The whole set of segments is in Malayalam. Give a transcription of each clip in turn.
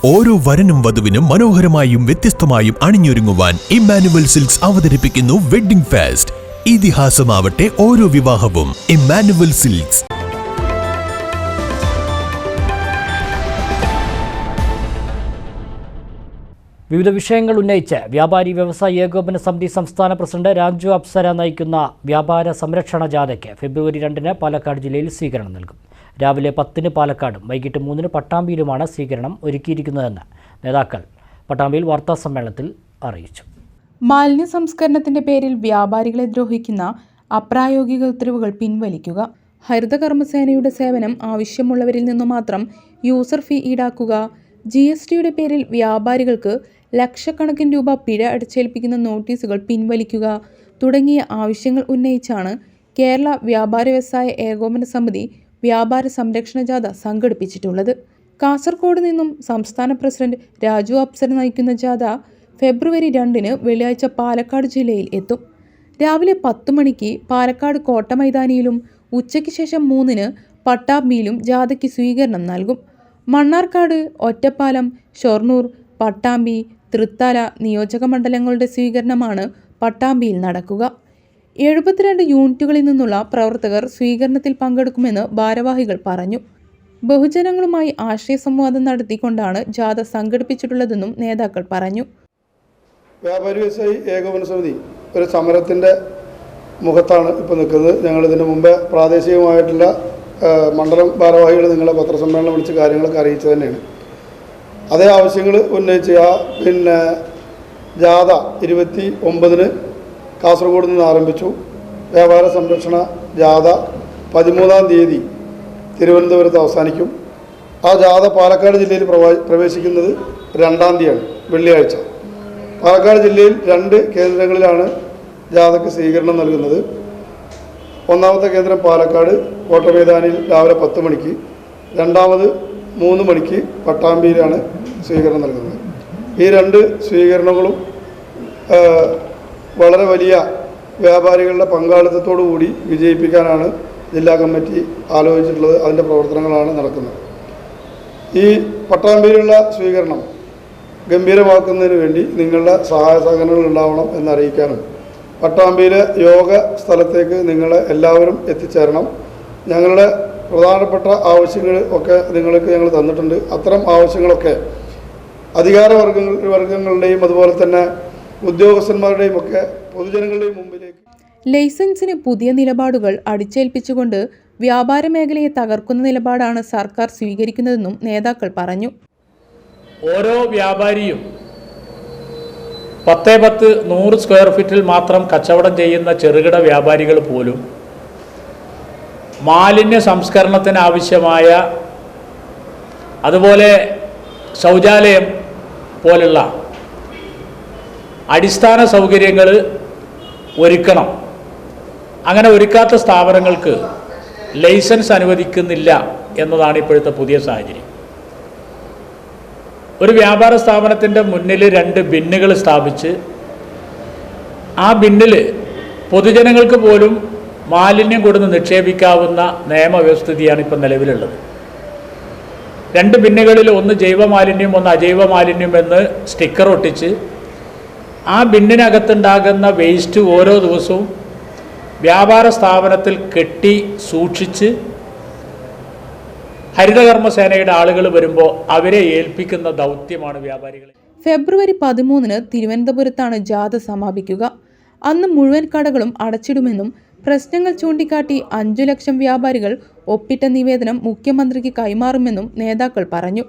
ഓരോ വരനും വധുവിനും മനോഹരമായും വ്യത്യസ്തമായും അണിഞ്ഞൊരുങ്ങുവാൻ ഇമ്മാനുവൽ സിൽക്സ് അവതരിപ്പിക്കുന്നു വെഡ്ഡിംഗ് ഫെസ്റ്റ്. ഇതിഹാസമാവട്ടെ ഓരോ വിവാഹവും. Emmanuel silks. വിവിധ വിഷയങ്ങൾ ഉന്നയിച്ച് വ്യാപാരി വ്യവസായി ഏകോപന സമിതി സംസ്ഥാന പ്രസിഡന്റ് രാജു അപ്സര നയിക്കുന്ന വ്യാപാര സംരക്ഷണ ജാഥയ്ക്ക് ഫെബ്രുവരി 2-ന് പാലക്കാട് ജില്ലയിൽ സ്വീകരണം നൽകും. രാവിലെ 10-ന് പാലക്കാടും വൈകിട്ട് 3-ന് പട്ടാമ്പിയിലുമാണ് സ്വീകരണം ഒരുക്കിയിരിക്കുന്നതെന്ന് നേതാക്കൾ പട്ടാമ്പിയിൽ വാർത്താസമ്മേളനത്തിൽ അറിയിച്ചു. മാലിന്യ സംസ്കരണത്തിന്റെ പേരിൽ വ്യാപാരികളെ ദ്രോഹിക്കുന്ന അപ്രായോഗിക ഉത്തരവുകൾ പിൻവലിക്കുക, ഹരിതകർമ്മസേനയുടെ സേവനം ആവശ്യമുള്ളവരിൽ നിന്നു മാത്രം യൂസർ ഫീ ഈടാക്കുക, GSTയുടെ പേരിൽ വ്യാപാരികൾക്ക് ലക്ഷക്കണക്കിന് രൂപ പിഴ അടിച്ചേൽപ്പിക്കുന്ന നോട്ടീസുകൾ പിൻവലിക്കുക തുടങ്ങിയ ആവശ്യങ്ങൾ ഉന്നയിച്ചാണ് കേരള വ്യാപാര വ്യവസായ ഏകോപന സമിതി വ്യാപാര സംരക്ഷണ ജാഥ സംഘടിപ്പിച്ചിട്ടുള്ളത്. കാസർഗോഡ് നിന്നും സംസ്ഥാന പ്രസിഡന്റ് രാജു അപ്സര നയിക്കുന്ന ജാഥ ഫെബ്രുവരി 2-ന് വെള്ളിയാഴ്ച പാലക്കാട് ജില്ലയിൽ എത്തും. രാവിലെ 10 മണിക്ക് പാലക്കാട് കോട്ട മൈതാനിയിലും ഉച്ചയ്ക്ക് ശേഷം 3-ന് പട്ടാമ്പിയിലും ജാഥയ്ക്ക് സ്വീകരണം നൽകും. മണ്ണാർക്കാട്, ഒറ്റപ്പാലം, ഷൊർണൂർ, പട്ടാമ്പി, തൃത്താല നിയോജക മണ്ഡലങ്ങളുടെ സ്വീകരണമാണ് പട്ടാമ്പിയിൽ നടക്കുക. 72 യൂണിറ്റുകളിൽ നിന്നുള്ള പ്രവർത്തകർ സ്വീകരണത്തിൽ പങ്കെടുക്കുമെന്ന് ഭാരവാഹികൾ പറഞ്ഞു. ബഹുജനങ്ങളുമായി ആശയ സംവാദം നടത്തിക്കൊണ്ടാണ് ജാഥ സംഘടിപ്പിച്ചിട്ടുള്ളതെന്നും നേതാക്കൾ പറഞ്ഞു. വ്യാപാരി വ്യവസായി ഏകോപന സമിതി ഒരു സമരത്തിൻ്റെ മുഖത്താണ് ഇപ്പോൾ നിൽക്കുന്നത്. ഞങ്ങളിതിന് മുമ്പ് പ്രാദേശികമായിട്ടുള്ള മണ്ഡലം ഭാരവാഹികൾ നിങ്ങളെ പത്രസമ്മേളനം വിളിച്ച് കാര്യങ്ങളൊക്കെ അറിയിച്ചു തന്നെയാണ്. അതേ ആവശ്യങ്ങൾ ഉന്നയിച്ച് ജാഥ 29-ന് കാസർഗോഡ് നിന്ന് ആരംഭിച്ചു. വ്യാപാര സംരക്ഷണ ജാഥ 13-ാം തീയതി തിരുവനന്തപുരത്ത് അവസാനിക്കും. ആ ജാഥ പാലക്കാട് ജില്ലയിൽ പ്രവേശിക്കുന്നത് 2-ാം തീയതിയാണ്, വെള്ളിയാഴ്ച. പാലക്കാട് ജില്ലയിൽ 2 കേന്ദ്രങ്ങളിലാണ് ജാഥയ്ക്ക് സ്വീകരണം നൽകുന്നത്. ഒന്നാമത്തെ കേന്ദ്രം പാലക്കാട് കോട്ട മൈതാനിയിൽ രാവിലെ 10 മണിക്ക്, രണ്ടാമത് 3 മണിക്ക് പട്ടാമ്പിയിലാണ് സ്വീകരണം നൽകുന്നത്. ഈ 2 സ്വീകരണങ്ങളും വളരെ വലിയ വ്യാപാരികളുടെ പങ്കാളിത്തത്തോടു കൂടി വിജയിപ്പിക്കാനാണ് ജില്ലാ കമ്മിറ്റി ആലോചിച്ചിട്ടുള്ളത്. അതിൻ്റെ പ്രവർത്തനങ്ങളാണ് നടക്കുന്നത്. ഈ പട്ടാമ്പിയിലുള്ള സ്വീകരണം ഗംഭീരമാക്കുന്നതിന് വേണ്ടി നിങ്ങളുടെ സഹായ സഹകരണങ്ങൾ ഉണ്ടാവണം എന്നറിയിക്കാനും പട്ടാമ്പിയിലെ യോഗ സ്ഥലത്തേക്ക് നിങ്ങൾ എല്ലാവരും എത്തിച്ചേരണം. ഞങ്ങളുടെ പ്രധാനപ്പെട്ട ആവശ്യങ്ങൾ ഒക്കെ നിങ്ങൾക്ക് ഞങ്ങൾ തന്നിട്ടുണ്ട്. അത്തരം ആവശ്യങ്ങളൊക്കെ അധികാര വർഗങ്ങളുടെയും അതുപോലെ തന്നെ ഉദ്യോഗസ്ഥന്മാരുടെയും ഒക്കെ പൊതുജനങ്ങളുടെയും മുമ്പിലേക്ക്. ലൈസൻസിന് പുതിയ നിലപാടുകൾ അടിച്ചേൽപ്പിച്ചുകൊണ്ട് വ്യാപാര മേഖലയെ തകർക്കുന്ന നിലപാടാണ് സർക്കാർ സ്വീകരിക്കുന്നതെന്നും നേതാക്കൾ പറഞ്ഞു. ഓരോ വ്യാപാരിയും 10-100 സ്ക്വയർ ഫീറ്റിൽ മാത്രം കച്ചവടം ചെയ്യുന്ന ചെറുകിട വ്യാപാരികൾ പോലും മാലിന്യ സംസ്കരണത്തിന് ആവശ്യമായ, അതുപോലെ ശൗചാലയം പോലുള്ള അടിസ്ഥാന സൗകര്യങ്ങൾ ഒരുക്കണം. അങ്ങനെ ഒരുക്കാത്ത സ്ഥാപനങ്ങൾക്ക് ലൈസൻസ് അനുവദിക്കുന്നില്ല എന്നതാണ് ഇപ്പോഴത്തെ പുതിയ സാഹചര്യം. ഒരു വ്യാപാര സ്ഥാപനത്തിൻ്റെ മുന്നിൽ 2 ബിന്നുകൾ സ്ഥാപിച്ച് ആ ബിന്നിൽ പൊതുജനങ്ങൾക്ക് പോലും മാലിന്യം കൊടുന്ന് നിക്ഷേപിക്കാവുന്ന നിയമവ്യവസ്ഥിതിയാണ് ഇപ്പം നിലവിലുള്ളത്. 2 ബിന്നുകളിൽ ഒന്ന് ജൈവമാലിന്യം, ഒന്ന് അജൈവ മാലിന്യം എന്ന് സ്റ്റിക്കർ ഒട്ടിച്ച് ആ ബിന്നിനകത്തുണ്ടാകുന്ന വേസ്റ്റ് ഓരോ ദിവസവും വ്യാപാര സ്ഥാപനത്തിൽ കെട്ടി സൂക്ഷിച്ച് ഹരിതകർമ്മസേനയുടെ ആളുകൾ വരുമ്പോൾ അവരെ ഏൽപ്പിക്കുന്ന ദൗത്യമാണ് വ്യാപാരികളെ. ഫെബ്രുവരി 13-ന് തിരുവനന്തപുരത്താണ് ജാഥ സമാപിക്കുക. അന്ന് മുഴുവൻ കടകളും അടച്ചിടുമെന്നും പ്രശ്നങ്ങൾ ചൂണ്ടിക്കാട്ടി 5 ലക്ഷം വ്യാപാരികൾ ഒപ്പിട്ട നിവേദനം മുഖ്യമന്ത്രിക്ക് കൈമാറുമെന്നും നേതാക്കൾ പറഞ്ഞു.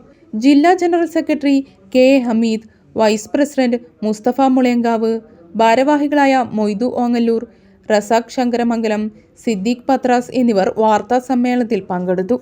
ജില്ലാ general secretary KA Hameed, vice president Mustafa Mulayankavu, ഭാരവാഹികളായ മൊയ്തു ഓങ്ങല്ലൂർ, റസാഖ് ശങ്കരമംഗലം, സിദ്ദീഖ് പത്രാസ് എന്നിവർ വാർത്താ സമ്മേളനത്തിൽ പങ്കെടുത്തു.